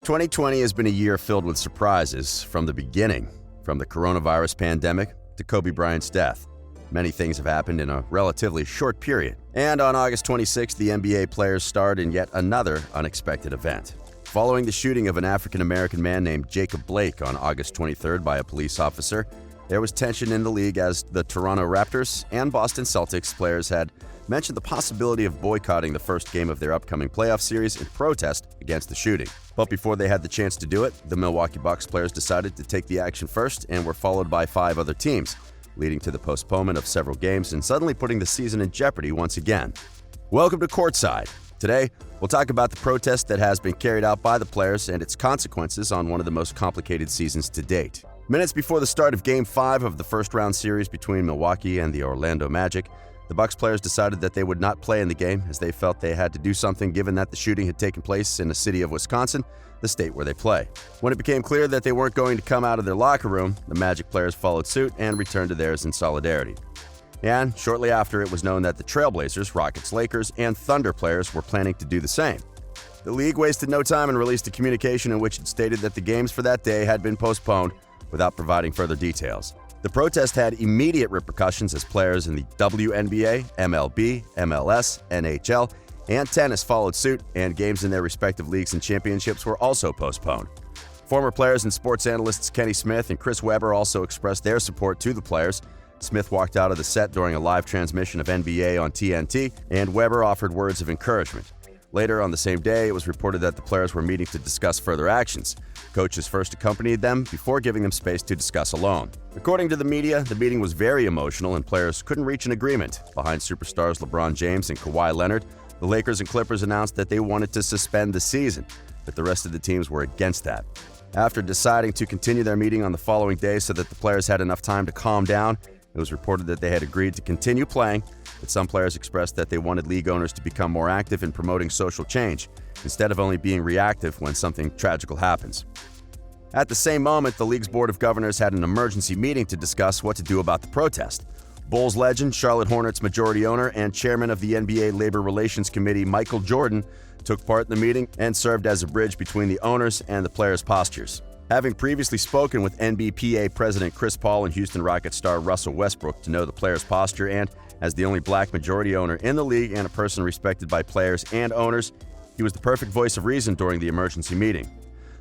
2020 has been a year filled with surprises from the beginning, from the coronavirus pandemic to Kobe Bryant's death. Many things have happened in a relatively short period. And on August 26th, the NBA players starred in yet another unexpected event. Following the shooting of an African-American man named Jacob Blake on August 23rd by a police officer, there was tension in the league as the Toronto Raptors and Boston Celtics players had mentioned the possibility of boycotting the first game of their upcoming playoff series in protest against the shooting. But before they had the chance to do it, the Milwaukee Bucks players decided to take the action first and were followed by 5 other teams, leading to the postponement of several games and suddenly putting the season in jeopardy once again. Welcome to Courtside. Today, we'll talk about the protest that has been carried out by the players and its consequences on one of the most complicated seasons to date. Minutes before the start of Game 5 of the first-round series between Milwaukee and the Orlando Magic, the Bucks players decided that they would not play in the game as they felt they had to do something given that the shooting had taken place in the city of Wisconsin, the state where they play. When it became clear that they weren't going to come out of their locker room, the Magic players followed suit and returned to theirs in solidarity. And shortly after, it was known that the Trailblazers, Rockets, Lakers, and Thunder players were planning to do the same. The league wasted no time and released a communication in which it stated that the games for that day had been postponed without providing further details. The protest had immediate repercussions as players in the WNBA, MLB, MLS, NHL, and tennis followed suit, and games in their respective leagues and championships were also postponed. Former players and sports analysts Kenny Smith and Chris Webber also expressed their support to the players. Smith walked out of the set during a live transmission of NBA on TNT, and Webber offered words of encouragement. Later on the same day, it was reported that the players were meeting to discuss further actions. Coaches first accompanied them before giving them space to discuss alone. According to the media, the meeting was very emotional and players couldn't reach an agreement. Behind superstars LeBron James and Kawhi Leonard, the Lakers and Clippers announced that they wanted to suspend the season, but the rest of the teams were against that. After deciding to continue their meeting on the following day so that the players had enough time to calm down, it was reported that they had agreed to continue playing, but some players expressed that they wanted league owners to become more active in promoting social change, instead of only being reactive when something tragical happens. At the same moment, the league's Board of Governors had an emergency meeting to discuss what to do about the protest. Bulls legend, Charlotte Hornets majority owner, and chairman of the NBA Labor Relations Committee, Michael Jordan, took part in the meeting and served as a bridge between the owners and the players' postures. Having previously spoken with NBPA President Chris Paul and Houston Rockets star Russell Westbrook to know the players' posture, and as the only black majority owner in the league and a person respected by players and owners, he was the perfect voice of reason during the emergency meeting.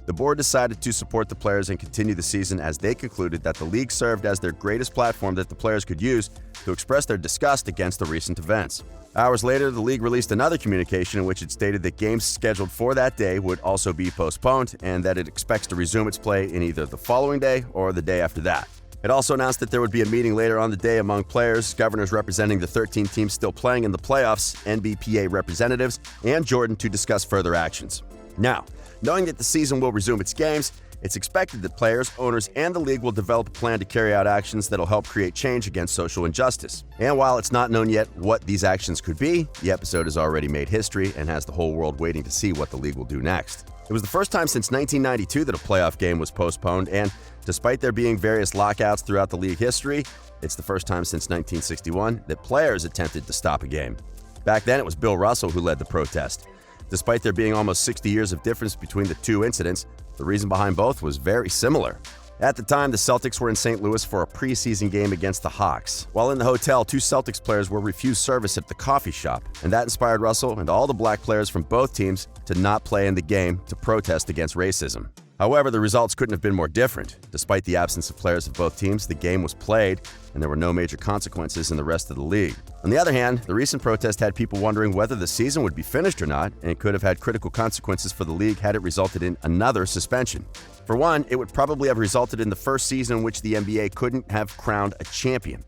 The board decided to support the players and continue the season as they concluded that the league served as their greatest platform that the players could use to express their disgust against the recent events. Hours later, the league released another communication in which it stated that games scheduled for that day would also be postponed and that it expects to resume its play in either the following day or the day after that. It also announced that there would be a meeting later on the day among players, governors representing the 13 teams still playing in the playoffs, NBPA representatives, and Jordan to discuss further actions. Now, knowing that the season will resume its games, it's expected that players, owners, and the league will develop a plan to carry out actions that'll help create change against social injustice. And while it's not known yet what these actions could be, the episode has already made history and has the whole world waiting to see what the league will do next. It was the first time since 1992 that a playoff game was postponed, and despite there being various lockouts throughout the league history, it's the first time since 1961 that players attempted to stop a game. Back then, it was Bill Russell who led the protest. Despite there being almost 60 years of difference between the two incidents, the reason behind both was very similar. At the time, the Celtics were in St. Louis for a preseason game against the Hawks. While in the hotel, 2 Celtics players were refused service at the coffee shop, and that inspired Russell and all the black players from both teams to not play in the game to protest against racism. However, the results couldn't have been more different. Despite the absence of players of both teams, the game was played, and there were no major consequences in the rest of the league. On the other hand, the recent protest had people wondering whether the season would be finished or not, and could have had critical consequences for the league had it resulted in another suspension. For one, it would probably have resulted in the first season in which the NBA couldn't have crowned a champion.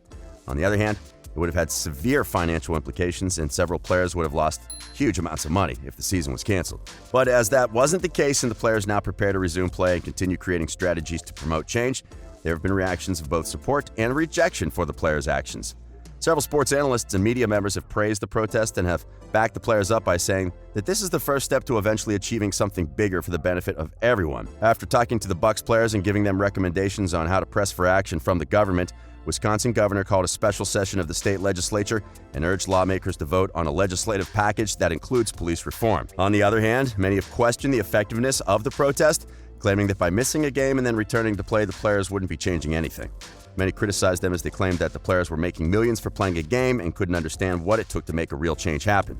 On the other hand, it would have had severe financial implications, and several players would have lost huge amounts of money if the season was canceled. But as that wasn't the case and the players now prepare to resume play and continue creating strategies to promote change, there have been reactions of both support and rejection for the players' actions. Several sports analysts and media members have praised the protest and have backed the players up by saying that this is the first step to eventually achieving something bigger for the benefit of everyone. After talking to the Bucks players and giving them recommendations on how to press for action from the government, Wisconsin governor called a special session of the state legislature and urged lawmakers to vote on a legislative package that includes police reform. On the other hand, many have questioned the effectiveness of the protest, claiming that by missing a game and then returning to play, the players wouldn't be changing anything. Many criticized them as they claimed that the players were making millions for playing a game and couldn't understand what it took to make a real change happen.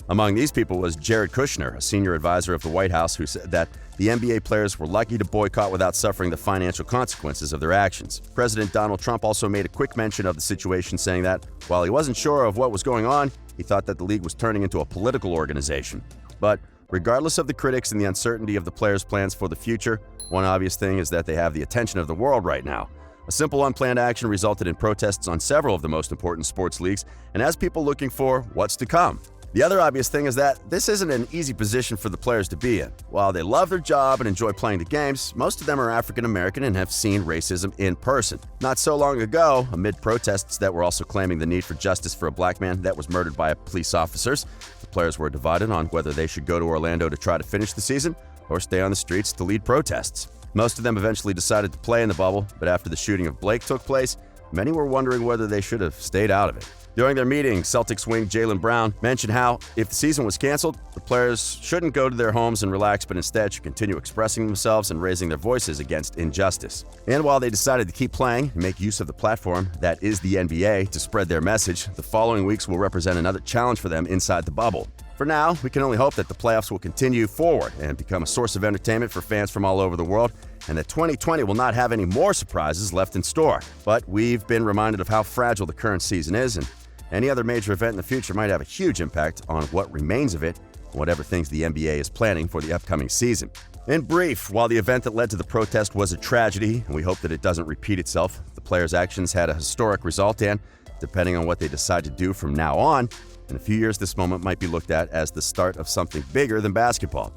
Among these people was Jared Kushner, a senior advisor of the White House, who said that the NBA players were lucky to boycott without suffering the financial consequences of their actions. President Donald Trump also made a quick mention of the situation, saying that while he wasn't sure of what was going on, he thought that the league was turning into a political organization. But regardless of the critics and the uncertainty of the players' plans for the future, one obvious thing is that they have the attention of the world right now. A simple unplanned action resulted in protests on several of the most important sports leagues and has people looking for what's to come. The other obvious thing is that this isn't an easy position for the players to be in. While they love their job and enjoy playing the games, most of them are African American and have seen racism in person. Not so long ago, amid protests that were also claiming the need for justice for a black man that was murdered by police officers, the players were divided on whether they should go to Orlando to try to finish the season or stay on the streets to lead protests. Most of them eventually decided to play in the bubble, but after the shooting of Blake took place, many were wondering whether they should have stayed out of it. During their meeting, Celtics wing Jaylen Brown mentioned how, if the season was canceled, the players shouldn't go to their homes and relax, but instead should continue expressing themselves and raising their voices against injustice. And while they decided to keep playing and make use of the platform that is the NBA to spread their message, the following weeks will represent another challenge for them inside the bubble. For now, we can only hope that the playoffs will continue forward and become a source of entertainment for fans from all over the world, and that 2020 will not have any more surprises left in store. But we've been reminded of how fragile the current season is, and any other major event in the future might have a huge impact on what remains of it and whatever things the NBA is planning for the upcoming season. In brief, while the event that led to the protest was a tragedy, and we hope that it doesn't repeat itself, the players' actions had a historic result, and depending on what they decide to do from now on, in a few years this moment might be looked at as the start of something bigger than basketball.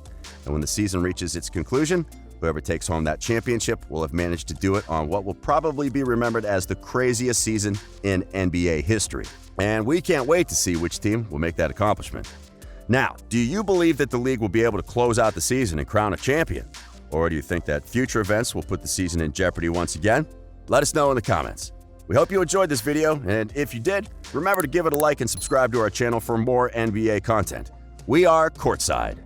And when the season reaches its conclusion, whoever takes home that championship will have managed to do it on what will probably be remembered as the craziest season in NBA history. And we can't wait to see which team will make that accomplishment. Now, do you believe that the league will be able to close out the season and crown a champion? Or do you think that future events will put the season in jeopardy once again? Let us know in the comments. We hope you enjoyed this video, and if you did, remember to give it a like and subscribe to our channel for more NBA content. We are Courtside.